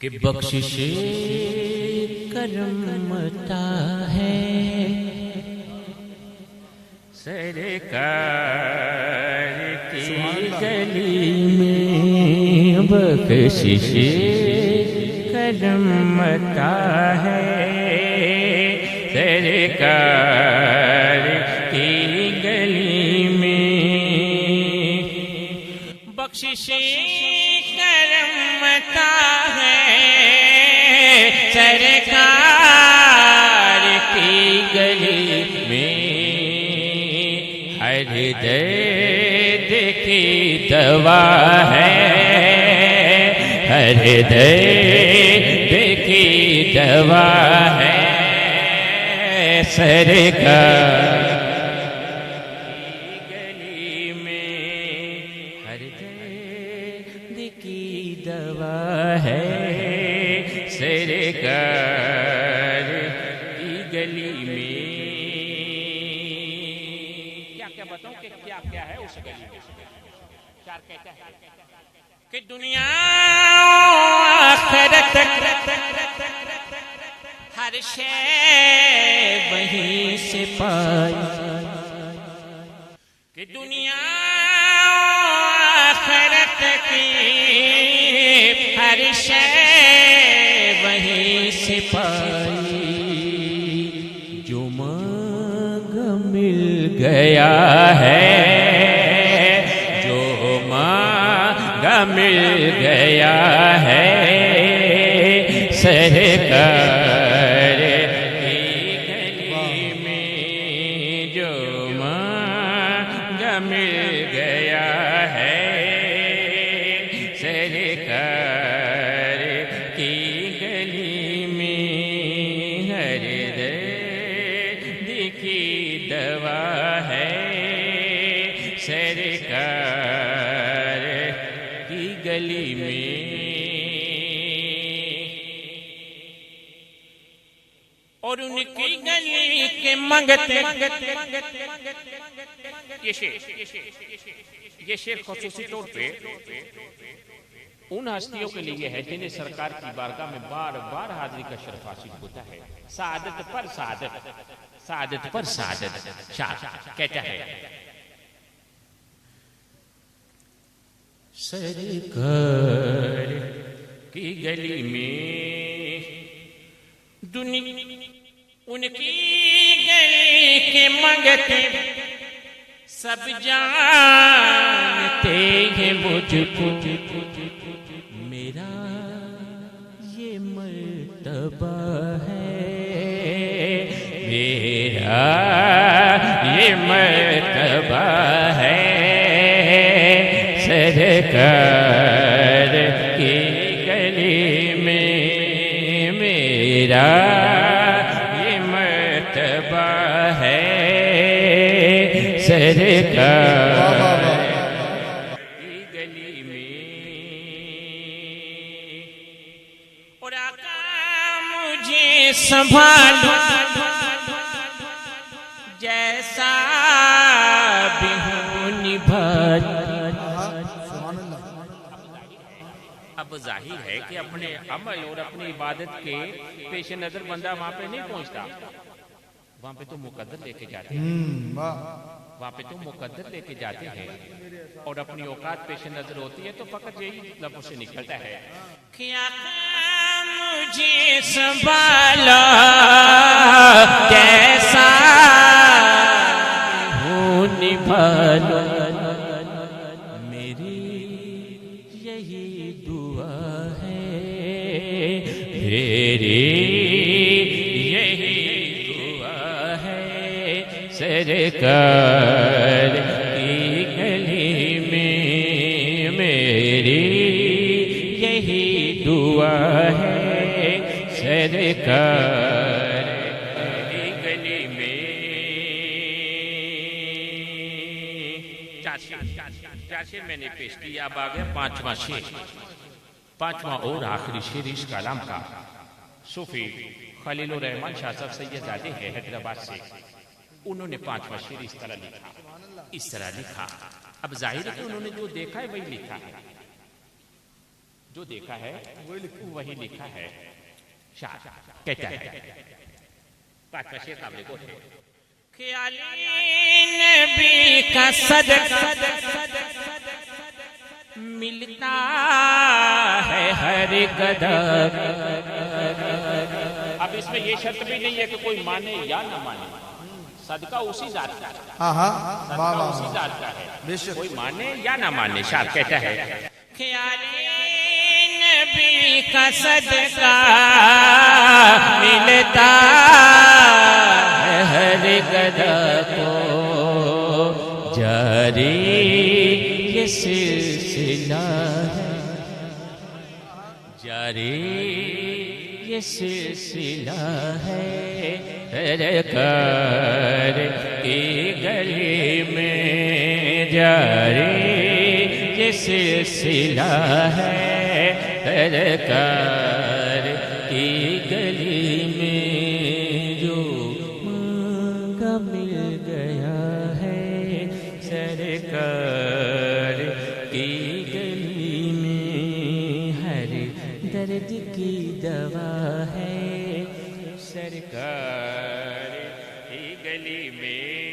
کہ بخشش کرمتا ہے سرکار کی گلی میں، بخشش کرمتا ہے سرکار کی گلی میں، بخشش کرمتا ہے سرکار کی گلی میں، ہر درد کی دوا ہے، ہر درد کی دوا ہے سرکار کی گلی میں، ہر درد کی دوا ہے سرکار کی گلی میں۔ کیا کیا بتاؤں کہ کیا کیا ہے اس گلی میں؟ چار کہتا ہے کہ دنیا آخرت ہر شے وہیں سے پائی، کہ دنیا آخرت کی ہر شے وہیں سے پائی، جو مانگ مل گیا ہے، جو مانگ مل گیا ہے سرکار کی گلی میں، جو مانگ مل گیا ہے سرکار کی گلی میں، ہر درد کی دوا ہے سرکار کی گلی میں۔ اور ان کی گلی کے منگتے، یہ شعر خصوصی طور پہ ان ہستیوں کے لیے ہے جنہیں سرکار کی بارگاہ میں بار بار حاضری کا شرف حاصل ہوتا ہے، سعادت پر سعادت، سعادت پر سعادت۔ شاہ کہتا ہے سرکار کی گلی میں، ان کی گلی کے منگتے سب جانتے ہیں مجھ کو، میرا یہ مرتبہ ہے، میرا یہ مرتبہ ہے سرکار کی گلی میں، میرا یہ مرتبہ ہے سرکار کی گلی میں۔ اور آقا مجھے سنبھالو جیسا بھی ہوں نبھا۔ اب ظاہر ہے کہ اپنے عمل اور اپنی عبادت کے پیش نظر بندہ وہاں پہ نہیں پہنچتا، وہاں پہ تو مقدر لے کے جاتے ہیں، وہاں پہ تو مقدر لے کے جاتے ہیں، اور اپنی اوقات پیش نظر ہوتی ہے تو فقط یہی لبوں سے نکلتا ہے کہ آقا مجھے سنبھالا کیسا ہوں نبھالا، میری یہی دعا ہے، میری یہی دعا ہے سرکار کی گلی میں، میری یہی دعا ہے سرکار کی گلی میں۔ چار شعر میں نے پیش کیا، اب آ گیا پانچواں شعر، پانچواں اور آخری شعر اس کلام کا۔ صوفی خلیل الرحمن شاہ صاحب سید زادے ہیں حیدرآباد سے، انہوں نے پانچواں شعر اس طرح لکھا۔ اب ظاہر ہے کہ انہوں نے جو دیکھا ہے وہی لکھا ہے، جو دیکھا ہے وہی لکھا ہے. شاہ کہتا ہے پانچواں شعر قابل غور ہے. خیالی نبی کا صدقہ ملتا ہے ہر قدر. اب اس میں یہ شرط بھی نہیں ہے کہ کوئی مانے یا نہ مانے. صدقہ اسی ذات کا ہے. صدقہ اسی ذات کا ہے. کوئی مانے یا نہ مانے. شاہ کہتا ہے خیالی نبی کا صدقہ ملتا ہے ہر قدر کو. جاری یہ سلسلہ ہے. جاری یہ سلسلہ ہے. سرکار کی گلی میں جاری یہ سلسلہ ہے. سرکار کی گلی میں جو مانگا مل گیا ہے. سرکار کی گلی میں ہر درد کی دوا ہے. سرکار کی گلی میں